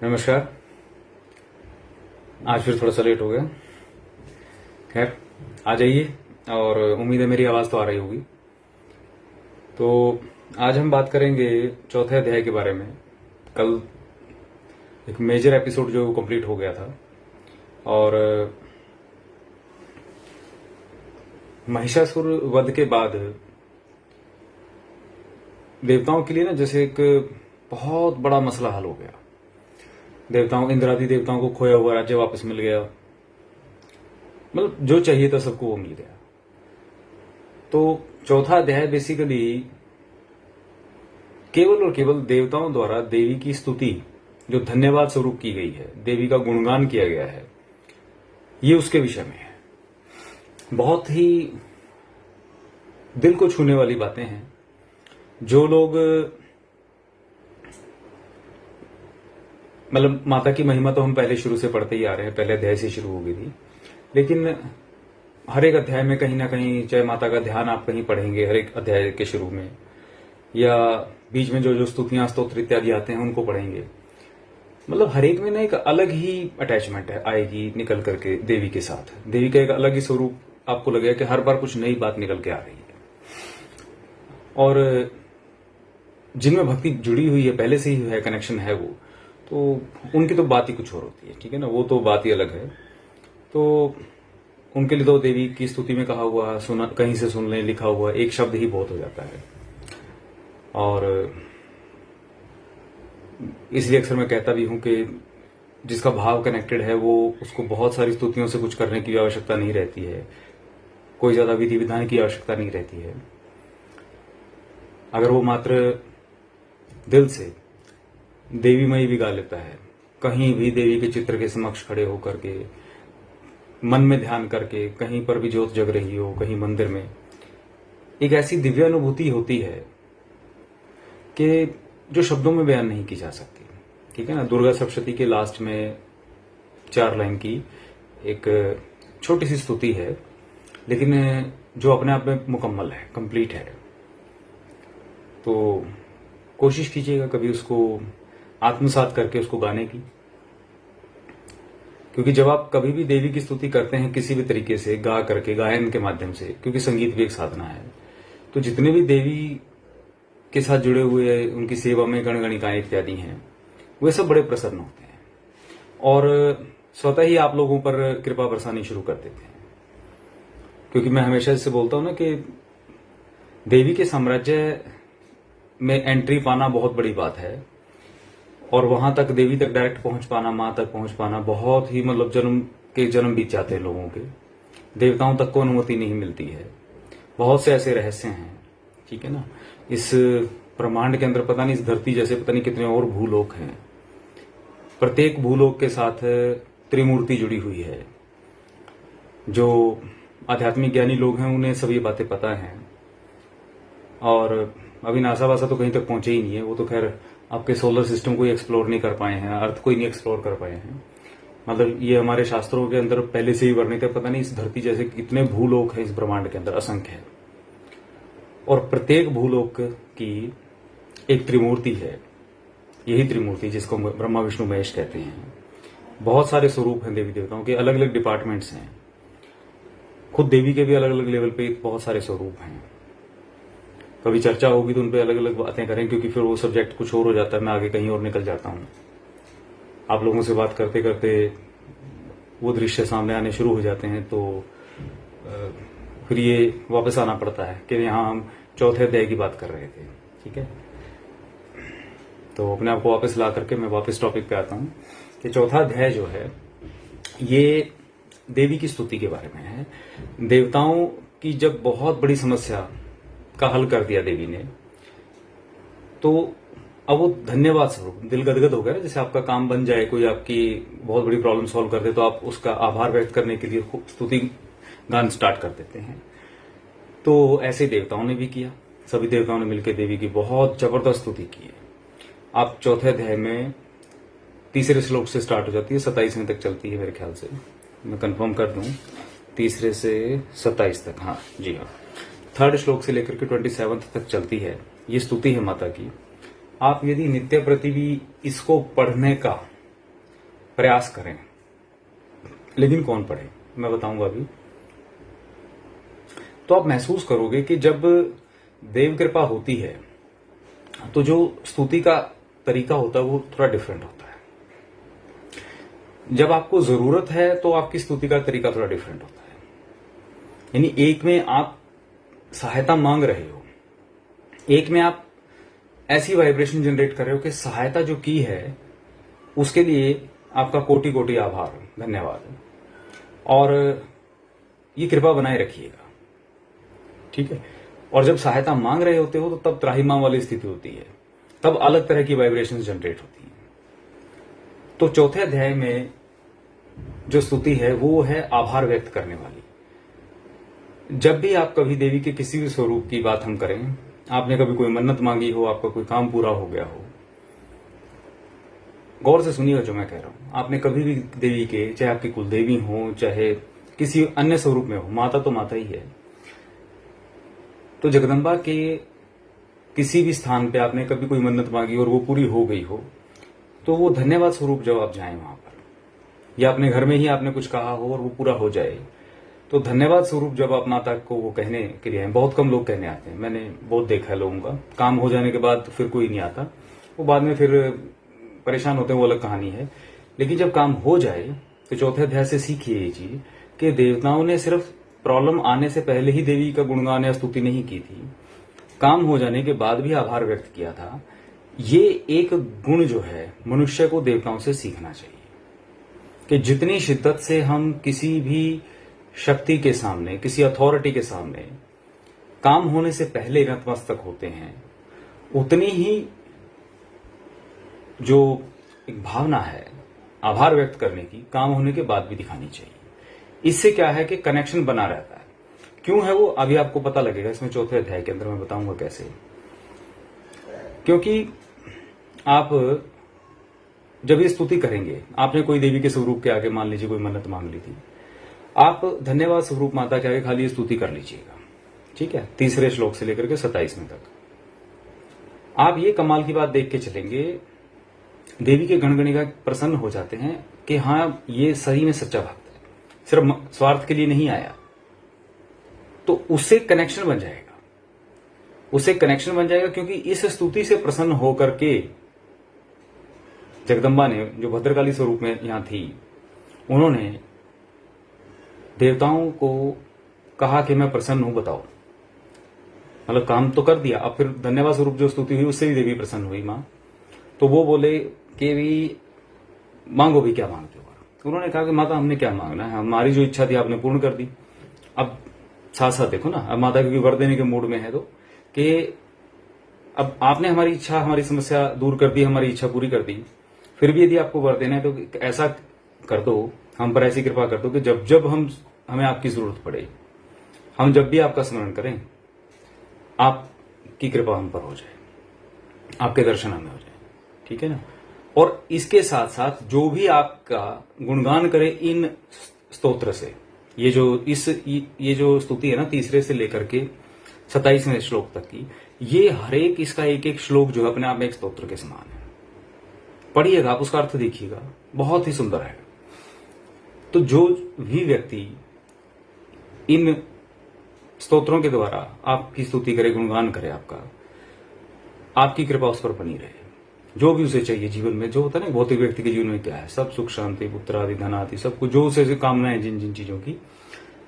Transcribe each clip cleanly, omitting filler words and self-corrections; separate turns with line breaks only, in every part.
नमस्कार। आज फिर थोड़ा सा लेट हो गया। खैर, आ जाइए। और उम्मीद है मेरी आवाज तो आ रही होगी। तो आज हम बात करेंगे चौथे अध्याय के बारे में। कल एक मेजर एपिसोड जो कंप्लीट हो गया था और महिषासुर वध के बाद देवताओं के लिए ना जैसे एक बहुत बड़ा मसला हल हो गया। देवताओं, इंद्रादि देवताओं को खोया हुआ राज्य वापस मिल गया। मतलब जो चाहिए था सबको वो मिल गया। तो चौथा अध्याय बेसिकली केवल और केवल देवताओं द्वारा देवी की स्तुति जो धन्यवाद स्वरूप की गई है, देवी का गुणगान किया गया है, ये उसके विषय में है। बहुत ही दिल को छूने वाली बातें हैं। जो लोग मतलब माता की महिमा तो हम पहले शुरू से पढ़ते ही आ रहे हैं, पहले अध्याय से शुरू हो गई थी। लेकिन हर एक अध्याय में कहीं ना कहीं चाहे माता का ध्यान आप कहीं पढ़ेंगे हर एक अध्याय के शुरू में, या बीच में जो जो स्तुतियां स्तोत्र इत्यादि आते हैं उनको पढ़ेंगे। मतलब हर एक में ना एक अलग ही अटैचमेंट है आएगी निकल करके देवी के साथ। देवी का एक अलग ही स्वरूप आपको लगेगा कि हर बार कुछ नई बात निकल के आ रही है। और जिनमें भक्ति जुड़ी हुई है, पहले से ही है, कनेक्शन है, वो तो उनकी तो बात ही कुछ और होती है। ठीक है ना, वो तो बात ही अलग है। तो उनके लिए तो देवी की स्तुति में कहा हुआ, सुना, कहीं से सुन लें, लिखा हुआ एक शब्द ही बहुत हो जाता है। और इसलिए अक्सर मैं कहता भी हूं कि जिसका भाव कनेक्टेड है वो उसको बहुत सारी स्तुतियों से कुछ करने की आवश्यकता नहीं रहती है, कोई ज्यादा विधि विधान की आवश्यकता नहीं रहती है। अगर वो मात्र दिल से देवीमयी भी गा लेता है, कहीं भी देवी के चित्र के समक्ष खड़े होकर के, मन में ध्यान करके, कहीं पर भी ज्योत जग रही हो, कहीं मंदिर में, एक ऐसी दिव्य अनुभूति होती है कि जो शब्दों में बयान नहीं की जा सकती। ठीक है ना। दुर्गा सप्तशती के लास्ट में 4 लाइन की एक छोटी सी स्तुति है, लेकिन जो अपने आप में मुकम्मल है, कंप्लीट है। तो कोशिश कीजिएगा कभी उसको आत्मसात करके उसको गाने की। क्योंकि जब आप कभी भी देवी की स्तुति करते हैं किसी भी तरीके से, गा करके, गायन के माध्यम से, क्योंकि संगीत भी एक साधना है, तो जितने भी देवी के साथ जुड़े हुए उनकी सेवा में गणगणिकाएं इत्यादि हैं, वे सब बड़े प्रसन्न होते हैं और स्वतः ही आप लोगों पर कृपा बरसानी शुरू कर देते हैं। क्योंकि मैं हमेशा इससे बोलता हूं ना कि देवी के साम्राज्य में एंट्री पाना बहुत बड़ी बात है, और वहां तक, देवी तक डायरेक्ट पहुंच पाना, मां तक पहुंच पाना, बहुत ही मतलब जन्म बीत जाते हैं लोगों के। देवताओं तक को अनुमति नहीं मिलती है। बहुत से ऐसे रहस्य हैं। ठीक है ना। इस ब्रह्मांड के अंदर पता नहीं, इस धरती जैसे पता नहीं कितने और भूलोक हैं। प्रत्येक भूलोक के साथ त्रिमूर्ति जुड़ी हुई है। जो आध्यात्मिक ज्ञानी लोग हैं उन्हें सब ये बातें पता हैं। और अभी नासा वासा तो कहीं तक पहुंचे ही नहीं है। वो तो खैर आपके सोलर सिस्टम को ही एक्सप्लोर नहीं कर पाए हैं, अर्थ को ही नहीं एक्सप्लोर कर पाए हैं। मतलब ये हमारे शास्त्रों के अंदर पहले से ही वर्णित है। पता नहीं इस धरती जैसे कितने भूलोक हैं इस ब्रह्मांड के अंदर, असंख्य है। और प्रत्येक भूलोक की एक त्रिमूर्ति है। यही त्रिमूर्ति जिसको ब्रह्मा विष्णु महेश कहते हैं। बहुत सारे स्वरूप हैं देवी देवताओं के, अलग अलग डिपार्टमेंट्स हैं। खुद देवी के भी अलग अलग लेवल पे बहुत सारे स्वरूप हैं। कभी चर्चा होगी तो उन पे अलग अलग बातें करें, क्योंकि फिर वो सब्जेक्ट कुछ और हो जाता है, मैं आगे कहीं और निकल जाता हूं। आप लोगों से बात करते करते वो दृश्य सामने आने शुरू हो जाते हैं, तो फिर ये वापस आना पड़ता है कि यहां हम चौथे अध्याय की बात कर रहे थे। ठीक है। तो अपने आप को वापस ला करके मैं वापस टॉपिक पे आता हूं कि चौथा अध्याय जो है ये देवी की स्तुति के बारे में है। देवताओं की जब बहुत बड़ी समस्या का हल कर दिया देवी ने, तो अब वो धन्यवाद स्वरूप दिल गदगद हो गया। जैसे आपका काम बन जाए, कोई आपकी बहुत बड़ी प्रॉब्लम सॉल्व कर दे, तो आप उसका आभार व्यक्त करने के लिए स्तुति गान स्टार्ट कर देते हैं। तो ऐसे देवताओं ने भी किया। सभी देवताओं ने मिलकर देवी की बहुत जबरदस्त स्तुति की है। आप चौथे अध्याय में तीसरे श्लोक से स्टार्ट हो जाती है, 27वें तक चलती है मेरे ख्याल से, मैं कंफर्म कर दूं, तीसरे से 27 तक। हाँ जी हाँ, 3rd श्लोक से लेकर के 27 तक चलती है। ये स्तुति है माता की। आप यदि नित्य प्रति भी इसको पढ़ने का प्रयास करें, लेकिन कौन पढ़े मैं बताऊंगा अभी। तो आप महसूस करोगे कि जब देव कृपा होती है तो जो स्तुति का तरीका होता है वो थोड़ा डिफरेंट होता है। जब आपको जरूरत है तो आपकी स्तुति का तरीका थोड़ा डिफरेंट होता है। यानी एक में आप सहायता मांग रहे हो, एक में आप ऐसी वाइब्रेशन जनरेट कर रहे हो कि सहायता जो की है उसके लिए आपका कोटि कोटि आभार, धन्यवाद, और ये कृपा बनाए रखिएगा। ठीक है। और जब सहायता मांग रहे होते हो तो तब त्राहिमाम वाली स्थिति होती है, तब अलग तरह की वाइब्रेशन जनरेट होती हैं। तो चौथे अध्याय में जो स्तुति है वो है आभार व्यक्त करने वाली। जब भी आप कभी देवी के किसी भी स्वरूप की बात हम करें, आपने कभी कोई मन्नत मांगी हो, आपका कोई काम पूरा हो गया हो, गौर से सुनिएगा जो मैं कह रहा हूं। आपने कभी भी देवी के, चाहे आपकी कुल देवी हो चाहे किसी अन्य स्वरूप में हो, माता तो माता ही है, तो जगदम्बा के किसी भी स्थान पे आपने कभी कोई मन्नत मांगी और वो पूरी हो गई हो, तो वो धन्यवाद स्वरूप जब आप जाएं वहां पर, या अपने घर में ही आपने कुछ कहा हो और वो पूरा हो जाए, तो धन्यवाद स्वरूप जब आप माता को वो कहने के लिए आए, बहुत कम लोग कहने आते हैं, मैंने बहुत देखा है लोगों का, काम हो जाने के बाद फिर कोई नहीं आता, वो बाद में फिर परेशान होते हैं, वो अलग कहानी है। लेकिन जब काम हो जाए तो चौथे अध्याय से सीखिए ये चीज कि देवताओं ने सिर्फ प्रॉब्लम आने से पहले ही देवी का गुणगान या स्तुति नहीं की थी, काम हो जाने के बाद भी आभार व्यक्त किया था। ये एक गुण जो है मनुष्य को देवताओं से सीखना चाहिए कि जितनी शिद्दत से हम किसी भी शक्ति के सामने, किसी अथॉरिटी के सामने काम होने से पहले नतमस्तक होते हैं, उतनी ही जो एक भावना है आभार व्यक्त करने की, काम होने के बाद भी दिखानी चाहिए। इससे क्या है कि कनेक्शन बना रहता है। क्यों है वो अभी आपको पता लगेगा, इसमें चौथे अध्याय के अंदर मैं बताऊंगा कैसे। क्योंकि आप जब ये स्तुति करेंगे, आपने कोई देवी के स्वरूप के आगे मान लीजिए कोई मन्नत मांग ली थी, आप धन्यवाद स्वरूप माता के आगे खाली ये स्तुति कर लीजिएगा। ठीक है, 3 श्लोक से लेकर के 27वें तक आप ये कमाल की बात देख के चलेंगे, देवी के गणगणिका प्रसन्न हो जाते हैं कि हाँ ये सही में सच्चा भक्त है, सिर्फ स्वार्थ के लिए नहीं आया। तो उससे कनेक्शन बन जाएगा, उससे कनेक्शन बन जाएगा, क्योंकि इस स्तुति से प्रसन्न होकर के जगदम्बा ने, जो भद्रकाली स्वरूप में यहां थी, उन्होंने देवताओं को कहा कि मैं प्रसन्न हूं, बताओ। मतलब काम तो कर दिया, अब फिर धन्यवाद स्वरूप जो स्तुति हुई उससे भी देवी प्रसन्न हुई मां। तो वो बोले कि भी मांगो भी, क्या मांगते हो। उन्होंने कहा कि माता हमने क्या मांगना है, हमारी जो इच्छा थी आपने पूर्ण कर दी। अब साथ साथ देखो ना, अब माता क्योंकि वर देने के मूड में है, तो कि अब आपने हमारी इच्छा, हमारी समस्या दूर कर दी, हमारी इच्छा पूरी कर दी, फिर भी यदि आपको वर देना है तो ऐसा कर दो, हम पर ऐसी कृपा कर दो कि जब जब हमें आपकी जरूरत पड़े, हम जब भी आपका स्मरण करें, आपकी कृपा हम पर हो जाए, आपके दर्शन हमें हो जाए। ठीक है ना। और इसके साथ साथ जो भी आपका गुणगान करे इन स्तोत्र से, ये जो स्तुति है ना 3 से लेकर के 27वें श्लोक तक की, ये हर एक इसका एक एक श्लोक जो है अपने आप में एक स्तोत्र के समान है। पढ़िएगा आप, उसका अर्थ देखिएगा, बहुत ही सुंदर है। तो जो भी व्यक्ति इन स्तोत्रों के द्वारा आपकी स्तुति करे, गुणगान करे, आपकी कृपा उस पर बनी रहे। जो भी उसे चाहिए जीवन में, जो होता है ना भौतिक व्यक्ति के जीवन में क्या है, सब सुख शांति, पुत्र आदि, धन आदि, सब कुछ जो उसे कामनाएं जिन जिन चीजों की,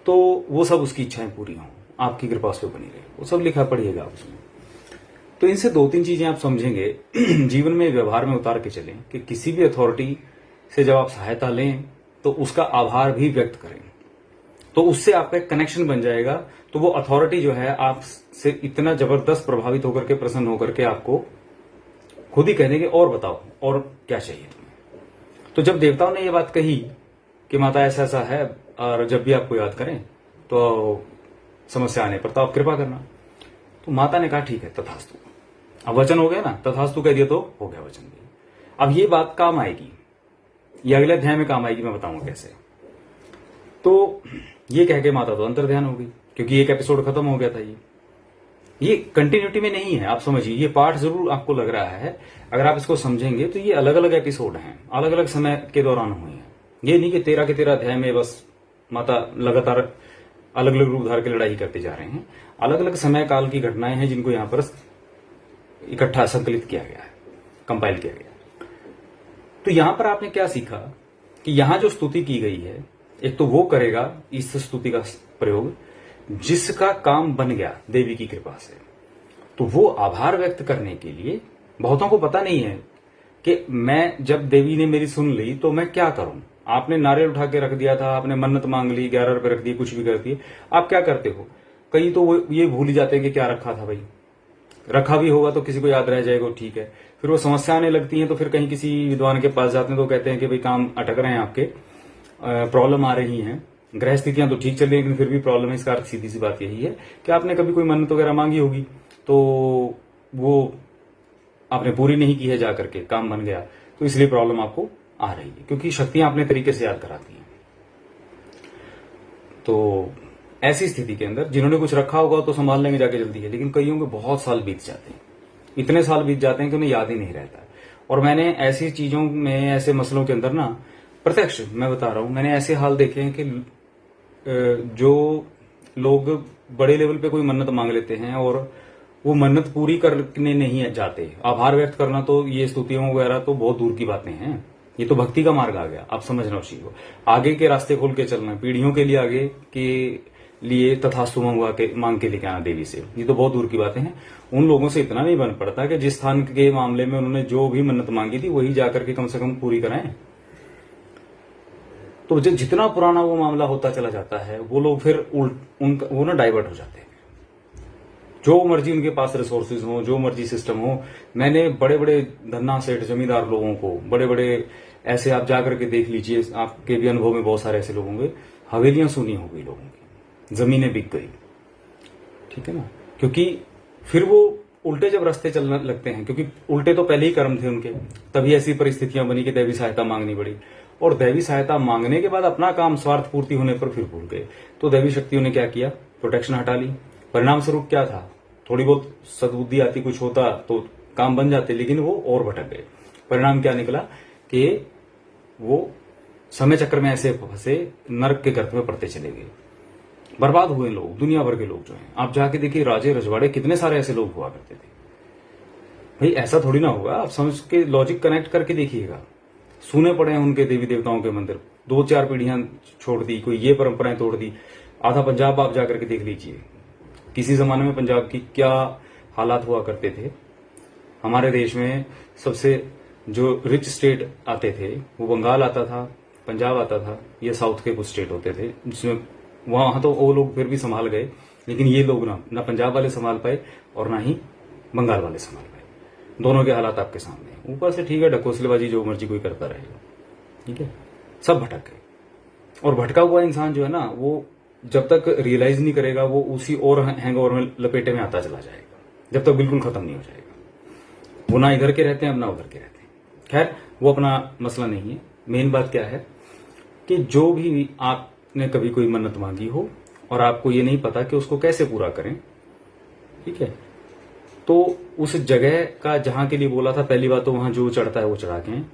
तो वो सब उसकी इच्छाएं पूरी हों, आपकी कृपा उस पर बनी रहे, वो सब लिखा पढ़िएगा आप उसमें। तो इनसे 2-3 चीजें आप समझेंगे, जीवन में व्यवहार में उतार के चलें कि किसी भी अथॉरिटी से जब आप सहायता लें तो उसका आभार भी व्यक्त करें, तो उससे आपका एक कनेक्शन बन जाएगा। तो वो अथॉरिटी जो है आपसे इतना जबरदस्त प्रभावित होकर के, प्रसन्न होकर के आपको खुद ही कहने के और बताओ और क्या चाहिए तुम्हें। तो जब देवताओं ने ये बात कही कि माता ऐसा ऐसा है, और जब भी आपको याद करें तो समस्या आने पर तो आप कृपा करना, तो माता ने कहा ठीक है तथास्तु। अब वचन हो गया ना, तथास्तु कह दिया तो हो गया वचन भी। अब ये बात काम आएगी, ये अगले अध्याय में काम आएगी, मैं बताऊंगा कैसे। तो ये कह के माता तो अंतर ध्यान हो गई, क्योंकि एक एपिसोड खत्म हो गया था ये। ये कंटिन्यूटी में नहीं है, आप समझिए। ये पाठ जरूर आपको लग रहा है, अगर आप इसको समझेंगे तो ये अलग अलग एपिसोड हैं, अलग अलग समय के दौरान हुए हैं। ये नहीं कि 13 के 13 अध्याय में बस माता लगातार अलग अलग रूप धार के लड़ाई करते जा रहे हैं। अलग अलग समय काल की घटनाएं हैं जिनको यहां पर इकट्ठा संकलित किया गया है, कंपाइल किया गया। तो यहां पर आपने क्या सीखा कि यहां जो स्तुति की गई है, एक तो वो करेगा इस स्तुति का प्रयोग जिसका काम बन गया देवी की कृपा से। तो वो आभार व्यक्त करने के लिए, बहुतों को पता नहीं है कि मैं जब देवी ने मेरी सुन ली तो मैं क्या करूं। आपने नारियल उठा के रख दिया था, आपने मन्नत मांग ली, 11 रुपए रख दिए, कुछ भी कर दिए, आप क्या करते हो? कई तो वो ये भूल ही जाते हैं कि क्या रखा था। भाई रखा भी होगा तो किसी को याद रह जाएगा, ठीक है। फिर वो समस्या आने लगती है तो फिर कहीं किसी विद्वान के पास जाते हैं तो कहते हैं कि भाई काम अटक रहे हैं आपके, प्रॉब्लम आ रही है, ग्रह स्थितियां तो ठीक चल रही है लेकिन फिर भी प्रॉब्लम है। इसका अर्थ सीधी सी बात यही है कि आपने कभी कोई मन्नत वगैरह मांगी होगी तो वो आपने पूरी नहीं की है, जाकर के काम बन गया, तो इसलिए प्रॉब्लम आपको आ रही है, क्योंकि शक्तियां अपने तरीके से याद कराती हैं। तो ऐसी स्थिति के अंदर जिन्होंने कुछ रखा होगा तो संभाल लेंगे जाके जल्दी है, लेकिन कईयों के बहुत साल बीत जाते हैं, इतने साल बीत जाते हैं कि उन्हें याद ही नहीं रहता। और मैंने ऐसी चीजों में, ऐसे मसलों के अंदर ना, प्रत्यक्ष मैं बता रहा हूं, मैंने ऐसे हाल देखे हैं कि जो लोग बड़े लेवल पे कोई मन्नत मांग लेते हैं और वो मन्नत पूरी करने नहीं जाते। आभार व्यक्त करना तो ये स्तुतियों वगैरह तो बहुत दूर की बातें हैं, ये तो भक्ति का मार्ग आ गया। आप समझना उस चीज को, आगे के रास्ते खोल के चलना, पीढ़ियों के लिए आगे के लिए तथास्तु मांग के लेके आना देवी से, ये तो बहुत दूर की बातें हैं। उन लोगों से इतना नहीं बन पड़ता कि जिस स्थान के मामले में उन्होंने जो भी मन्नत मांगी थी वही जाकर के कम से कम पूरी कराएं। तो जितना पुराना वो मामला होता चला जाता है, वो लोग फिर वो ना डाइवर्ट हो जाते हैं। जो मर्जी उनके पास रिसोर्सेज हो, जो मर्जी सिस्टम हो। मैंने बड़े बड़े धन्ना सेठ जमींदार लोगों को, बड़े बड़े ऐसे आप जाकर के देख लीजिए, आपके भी अनुभव में बहुत सारे ऐसे लोग होंगे, हवेलियां सुनी हो गई लोगों की, जमीनें बिक गई, ठीक है ना। क्योंकि फिर वो उल्टे जब रास्ते चलने लगते हैं, क्योंकि उल्टे तो पहले ही कर्म थे उनके, तभी ऐसी परिस्थितियां बनी कि दैवी सहायता मांगनी पड़ी। और दैवी सहायता मांगने के बाद अपना काम स्वार्थ पूर्ति होने पर फिर भूल गए। तो दैवी शक्तियों ने क्या किया, प्रोटेक्शन हटा ली। परिणाम स्वरूप क्या था, थोड़ी बहुत सद्बुद्धि आती, कुछ होता तो काम बन जाते, लेकिन वो और भटक गए। परिणाम क्या निकला कि वो समय चक्र में ऐसे फंसे, नरक के गर्त में पड़ते चले गए, बर्बाद हुए लोग, दुनिया भर के लोग जो हैं। आप जाके देखिए राजे रजवाड़े, कितने सारे ऐसे लोग हुआ करते थे। भाई ऐसा थोड़ी ना होगा, आप समझ के लॉजिक कनेक्ट करके देखिएगा। सुने पड़े हैं उनके देवी देवताओं के मंदिर, 2-4 पीढ़ियां छोड़ दी, कोई ये परंपराएं तोड़ दी। आधा पंजाब आप जाकर के देख लीजिए, किसी जमाने में पंजाब की क्या हालात हुआ करते थे। हमारे देश में सबसे जो रिच स्टेट आते थे वो बंगाल आता था, पंजाब आता था, ये साउथ के कुछ स्टेट होते थे, जिसमें वहां तो वो लोग फिर भी संभाल गए, लेकिन ये लोग ना पंजाब वाले संभाल पाए और ना ही बंगाल वाले संभाल पाए। दोनों के हालात आपके सामने। ऊपर से ठीक है, ढकोसलेबाजी जो मर्जी कोई करता रहेगा, ठीक है, सब भटक गए। और भटका हुआ इंसान जो है ना, वो जब तक रियलाइज नहीं करेगा वो उसी और हैंगओवर में लपेटे में आता चला जाएगा, जब तक बिल्कुल खत्म नहीं हो जाएगा। वो ना इधर के रहते हैं, अब ना उधर के रहते हैं। खैर वो अपना मसला नहीं है। मेन बात क्या है कि जो भी आपने कभी कोई मन्नत मांगी हो और आपको ये नहीं पता कि उसको कैसे पूरा करें, ठीक है, तो उस जगह का जहां के लिए बोला था, पहली बात तो वहां जो चढ़ता है वो चढ़ा के हैं।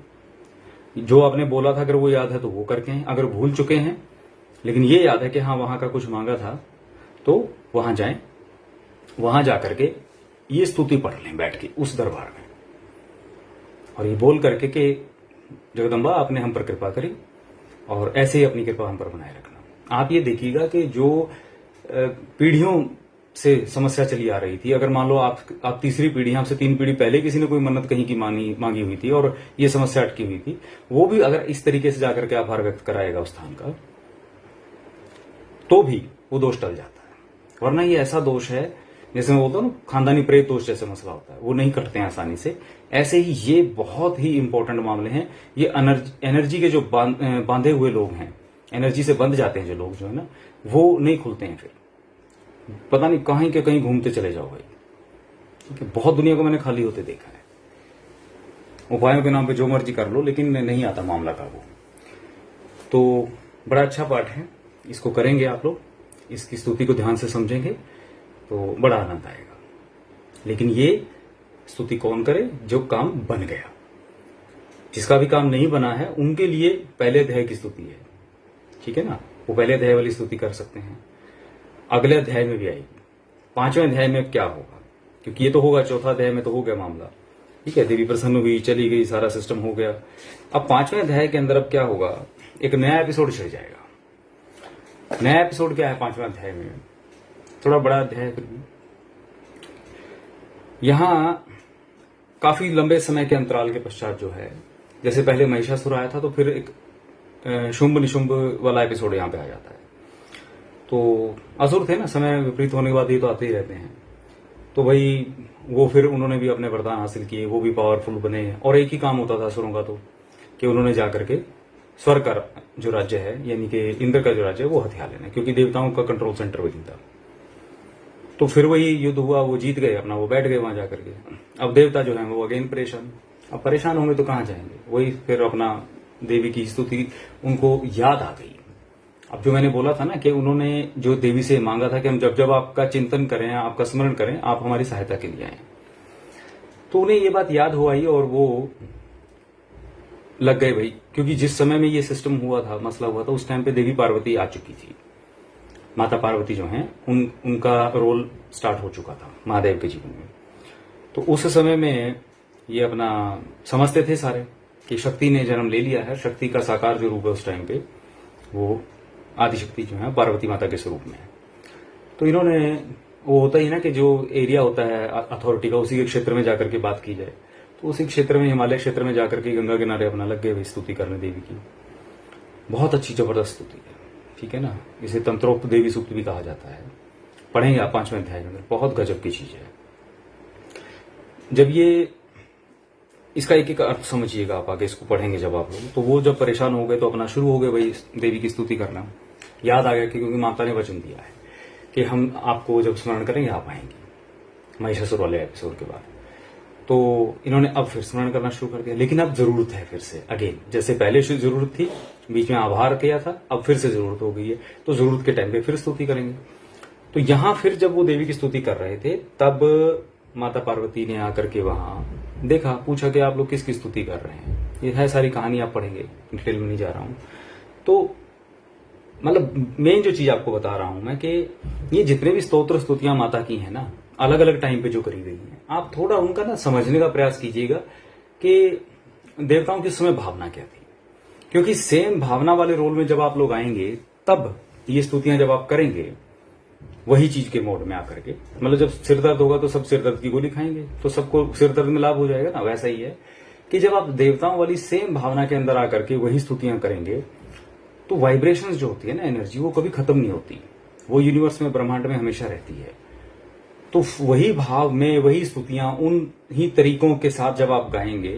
जो आपने बोला था अगर वो याद है तो वो करके हैं। अगर भूल चुके हैं लेकिन ये याद है कि हाँ वहां का कुछ मांगा था, तो वहां जाएं, वहां जाकर के ये स्तुति पढ़ लें बैठ के उस दरबार में, और ये बोल करके कि जगदम्बा आपने हम पर कृपा करी और ऐसे ही अपनी कृपा हम पर बनाए रखना। आप ये देखिएगा कि जो पीढ़ियों से समस्या चली आ रही थी, अगर मान लो आप तीसरी पीढ़ी, आपसे 3 पीढ़ी पहले किसी ने कोई मन्नत कहीं की मांगी हुई थी और ये समस्या अटकी हुई थी, वो भी अगर इस तरीके से जाकर के आभार व्यक्त कराएगा उस स्थान का, तो भी वो दोष टल जाता है। वरना ये ऐसा दोष है, जैसे मैं बोलता हूँ ना, खानदानी प्रेत दोष जैसे मसला होता है, वो नहीं कटते हैं आसानी से। ऐसे ही ये बहुत ही इंपॉर्टेंट मामले हैं। ये एनर्जी के जो बांधे हुए लोग हैं, एनर्जी से बंध जाते हैं जो लोग, जो है ना, वो नहीं खुलते हैं। फिर पता नहीं कहीं के कहीं घूमते चले जाओ भाई, ठीक है। बहुत दुनिया को मैंने खाली होते देखा है। उपायों के नाम पे जो मर्जी कर लो, लेकिन नहीं आता मामला काबू। तो बड़ा अच्छा पाठ है, इसको करेंगे आप लोग, इसकी स्तुति को ध्यान से समझेंगे तो बड़ा आनंद आएगा। लेकिन ये स्तुति कौन करे? जो काम बन गया। जिसका भी काम नहीं बना है उनके लिए पहले अध्याय की स्तुति है, ठीक है ना, वो पहले अध्याय वाली स्तुति कर सकते हैं। अगले अध्याय में भी आएगी। 5वें अध्याय में क्या होगा, क्योंकि ये तो होगा, चौथा अध्याय में तो हो गया मामला, ठीक है, देवी प्रसन्न हुई, चली गई, सारा सिस्टम हो गया। अब 5वें अध्याय के अंदर अब क्या होगा, एक नया एपिसोड छिड़ जाएगा। नया एपिसोड क्या है 5वें अध्याय में? थोड़ा बड़ा अध्याय है फिर भी। यहां काफी लंबे समय के अंतराल के पश्चात जो है, जैसे पहले महिषासुर आया था तो फिर एक शुंभ निशुंभ वाला एपिसोड यहां पे आ जाता है। तो असुर थे ना, समय विपरीत होने के बाद ये तो आते ही रहते हैं। तो भाई वो फिर उन्होंने भी अपने वरदान हासिल किए, वो भी पावरफुल बने, और एक ही काम होता था असुरों का तो, कि उन्होंने जाकर के स्वर्ग का जो राज्य है, यानी कि इंद्र का जो राज्य है, वो हथिया लेना, क्योंकि देवताओं का कंट्रोल सेंटर वही था। तो फिर वही युद्ध हुआ, वो जीत गए अपना, वो बैठ गए वहां जाकर के। अब देवता जो है वो अगेन परेशान। अब परेशान होंगे तो कहां जाएंगे? वही फिर अपना देवी की स्तुति उनको याद आ गई। अब जो मैंने बोला था ना कि उन्होंने जो देवी से मांगा था कि हम जब जब आपका चिंतन करें, आपका स्मरण करें, आप हमारी सहायता के लिए आए, तो उन्हें ये बात याद हो आई और वो लग गए भाई। क्योंकि जिस समय में ये सिस्टम हुआ था, मसला हुआ था, उस टाइम पे देवी पार्वती आ चुकी थी। माता पार्वती जो हैं उनका रोल स्टार्ट हो चुका था महादेव के जीवन में। तो उस समय में ये अपना समझते थे सारे कि शक्ति ने जन्म ले लिया है। शक्ति का साकार जो रूप है उस टाइम पे वो आदिशक्ति जो है पार्वती माता के स्वरूप में है। तो इन्होंने, वो होता ही ना कि जो एरिया होता है अथॉरिटी का, उसी के क्षेत्र में जाकर के बात की जाए, तो उसी क्षेत्र में, हिमालय क्षेत्र में जाकर के गंगा किनारे अपना लग गए स्तुति करने देवी की। बहुत अच्छी जबरदस्त स्तुति है, ठीक है ना। इसे तंत्रोक्त देवी सूक्त भी कहा जाता है। पढ़ेंगे आप 5वें अध्याय के अंदर, बहुत गजब की चीज है। जब ये इसका एक एक अर्थ समझिएगा आप, आगे इसको पढ़ेंगे जब आप लोग, तो वो जब परेशान हो गए तो अपना शुरू हो गए भाई देवी की स्तुति करना। याद आ गया कि क्योंकि माता ने वचन दिया है कि हम आपको जब स्मरण करेंगे आप आएंगे, महिषासुर वाले एपिसोड के बाद। तो इन्होंने अब फिर स्मरण करना शुरू कर दिया। लेकिन अब जरूरत है फिर से अगेन, जैसे पहले से जरूरत थी, बीच में आभार किया था, अब फिर से जरूरत हो गई है, तो जरूरत के टाइम पे फिर स्तुति करेंगे। तो यहां फिर जब वो देवी की स्तुति कर रहे थे, तब माता पार्वती ने आकर के वहां देखा, पूछा कि आप लोग किसकी स्तुति कर रहे हैं। ये है सारी कहानी, आप पढ़ेंगे, डिटेल में नहीं जा रहा हूं। तो मतलब मेन जो चीज आपको बता रहा हूं मैं कि ये जितने भी स्तोत्र स्तुतियां माता की हैं ना, अलग अलग टाइम पे जो करी गई हैं, आप थोड़ा उनका ना समझने का प्रयास कीजिएगा कि देवताओं की उस समय भावना क्या थी। क्योंकि सेम भावना वाले रोल में जब आप लोग आएंगे, तब ये स्तुतियां जब आप करेंगे वही चीज के मोड में आकर के, मतलब जब सिर दर्द होगा तो सब सिर दर्द की गोली खाएंगे, तो सबको सिर दर्द में लाभ हो जाएगा ना। वैसा ही है कि जब आप देवताओं वाली सेम भावना के अंदर आकर के वही स्तुतियां करेंगे, तो वाइब्रेशंस जो होती है ना, एनर्जी, वो कभी खत्म नहीं होती, वो यूनिवर्स में, ब्रह्मांड में हमेशा रहती है। तो वही भाव में वही स्तुतियां उन ही तरीकों के साथ जब आप गाएंगे,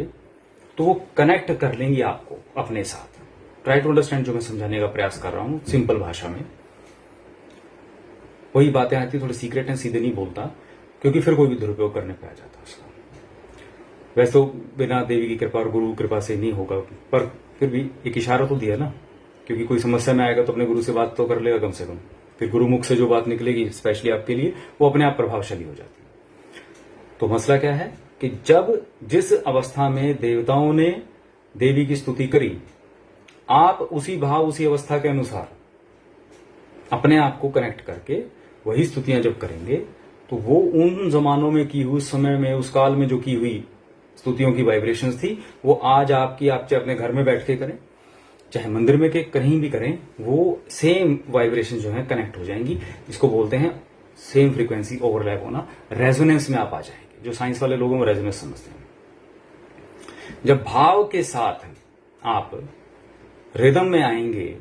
तो वो कनेक्ट कर लेंगी आपको अपने साथ। ट्राई टू अंडरस्टैंड, जो मैं समझाने का प्रयास कर रहा हूं सिंपल भाषा में। वही बातें आती, थोड़ी सीक्रेट है, सीधे नहीं बोलता, क्योंकि फिर कोई भी दुरुपयोग करने पे आ जाता है उसका। वैसे तो बिना देवी की कृपा और गुरु कृपा से नहीं होगा, पर फिर भी एक इशारा तो दिया ना, क्योंकि कोई समस्या में आएगा तो अपने गुरु से बात तो कर लेगा कम से कम। फिर गुरु मुख से जो बात निकलेगी स्पेशली आपके लिए, वो अपने आप प्रभावशाली हो जाती है। तो मसला क्या है कि जब जिस अवस्था में देवताओं ने देवी की स्तुति करी, आप उसी भाव, उसी अवस्था के अनुसार अपने आप को कनेक्ट करके वही स्तुतियां जब करेंगे, तो वो उन जमानों में की हुई, उस समय में, उस काल में जो की हुई स्तुतियों की वाइब्रेशंस थी, वो आज आपकी, आप चाहे अपने घर में बैठ के करें, चाहे मंदिर में के कहीं भी करें, वो सेम वाइब्रेशन जो है कनेक्ट हो जाएंगी। इसको बोलते हैं सेम फ्रीक्वेंसी ओवरलैप होना, रेजोनेंस में आप आ जाएंगे। जो साइंस वाले लोगों में रेजोनेंस समझते हैं। जब भाव के साथ आप रिदम में आएंगे,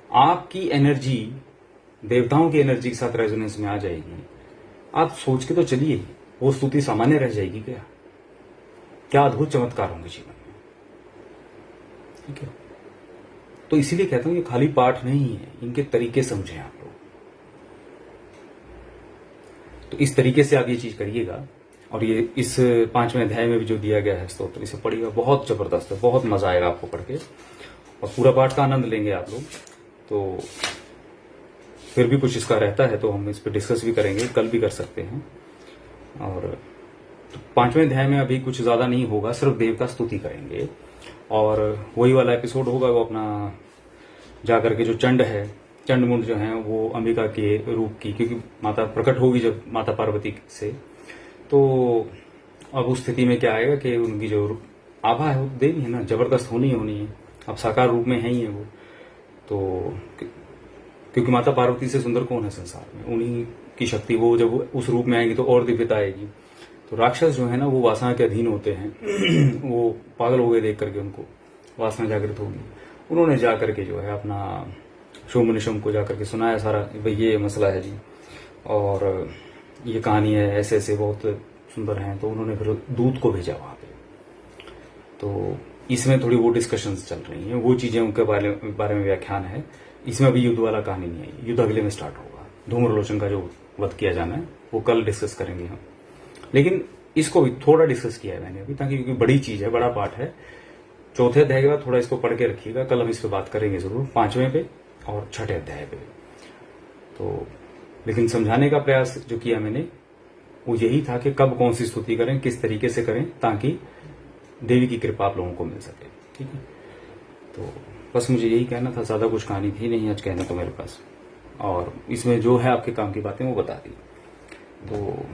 आपकी एनर्जी देवताओं की एनर्जी के साथ रेजोनेंस में आ जाएगी। आप सोच के तो चलिए, वो स्तुति सामान्य रह जाएगी क्या? क्या अद्भुत चमत्कार होंगे जीवन में, ठीक है। तो इसीलिए कहता हूं ये खाली पाठ नहीं है, इनके तरीके समझें आप लोग। तो इस तरीके से आप ये चीज करिएगा। और ये इस 5वें अध्याय में भी जो दिया गया है स्तोत्र, इसे पढ़िएगा, बहुत जबरदस्त है, बहुत मजा आएगा आपको पढ़ के, और पूरा पाठ का आनंद लेंगे आप लोग। तो फिर भी कुछ इसका रहता है तो हम इस पर डिस्कस भी करेंगे, कल भी कर सकते हैं। और तो 5वें अध्याय में अभी कुछ ज्यादा नहीं होगा, सिर्फ देव का स्तुति करेंगे और वही वाला एपिसोड होगा। वो अपना जाकर के जो चंड है, चंड मुंड जो है वो अंबिका के रूप की, क्योंकि माता प्रकट होगी जब माता पार्वती से, तो अब उस स्थिति में क्या आएगा कि उनकी जो आभा है वो देवी है ना, जबरदस्त होनी ही होनी है। अब साकार रूप में है ही है वो, तो क्योंकि माता पार्वती से सुंदर कौन है संसार में, उन्हीं की शक्ति, वो जब उस रूप में आएगी तो और दिव्यता आएगी। तो राक्षस जो है ना वो वासना के अधीन होते हैं वो पागल हो गए देख करके, उनको वासना जागृत होगी। उन्होंने जाकर के जो है अपना शोम निशम को जाकर के सुनाया सारा, भाई ये मसला है जी और ये कहानी है, ऐसे ऐसे बहुत सुंदर हैं। तो उन्होंने फिर दूत को भेजा वहां पे। तो इसमें थोड़ी वो डिस्कशंस चल रही हैं, वो चीजें उनके बारे में व्याख्यान है। इसमें अभी युद्ध वाला कहानी नहीं है, युद्ध अगले में स्टार्ट होगा। धूम्रलोचन का जो वध किया जाना है वो कल डिस्कस करेंगे हम, लेकिन इसको भी थोड़ा डिस्कस किया है मैंने अभी, ताकि क्योंकि बड़ी चीज है, बड़ा पार्ट है। चौथे अध्याय के बाद थोड़ा इसको पढ़ के रखिएगा, कल हम इस पर बात करेंगे जरूर, 5वें पे और 6ठे अध्याय पे। तो लेकिन समझाने का प्रयास जो किया मैंने वो यही था कि कब कौन सी स्तुति करें, किस तरीके से करें, ताकि देवी की कृपा आप लोगों को मिल सके। ठीक है, तो बस मुझे यही कहना था, ज्यादा कुछ कहानी थी नहीं आज कहने को मेरे पास, और इसमें जो है आपके काम की बातें वो बता दी। तो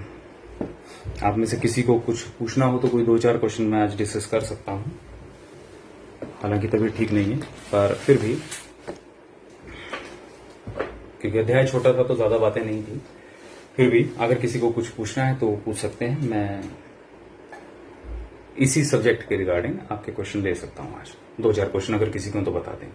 आप में से किसी को कुछ पूछना हो तो कोई 2-4 क्वेश्चन मैं आज डिस्कस कर सकता हूं, हालांकि तबीयत ठीक नहीं है, पर फिर भी क्योंकि अध्याय छोटा था तो ज्यादा बातें नहीं थी, फिर भी अगर किसी को कुछ पूछना है तो पूछ सकते हैं। मैं इसी सब्जेक्ट के रिगार्डिंग आपके क्वेश्चन ले सकता हूं आज, 2-4 क्वेश्चन अगर किसी को तो बता दें।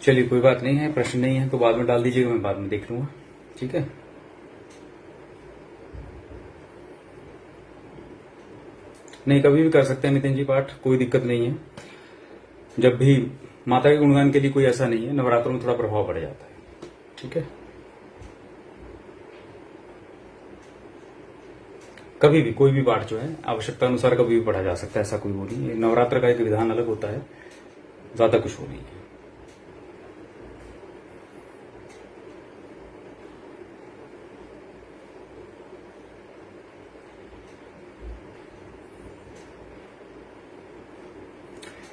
चलिए कोई बात नहीं है, प्रश्न नहीं है तो बाद में डाल दीजिएगा, मैं बाद में देख लूंगा। ठीक है, नहीं कभी भी कर सकते हैं नितिन जी पाठ, कोई दिक्कत नहीं है। जब भी माता के गुणगान के लिए कोई ऐसा नहीं है, नवरात्रों में थोड़ा प्रभाव बढ़ जाता है। ठीक है, कभी भी कोई भी पाठ जो है आवश्यकता अनुसार कभी भी पढ़ा जा सकता है, ऐसा कोई वो नहीं है। नवरात्र का एक विधान अलग होता है, ज्यादा कुछ वो नहीं है।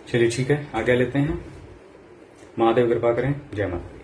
चलिए ठीक है, आगे लेते हैं। महादेव कृपा करें। जय माता।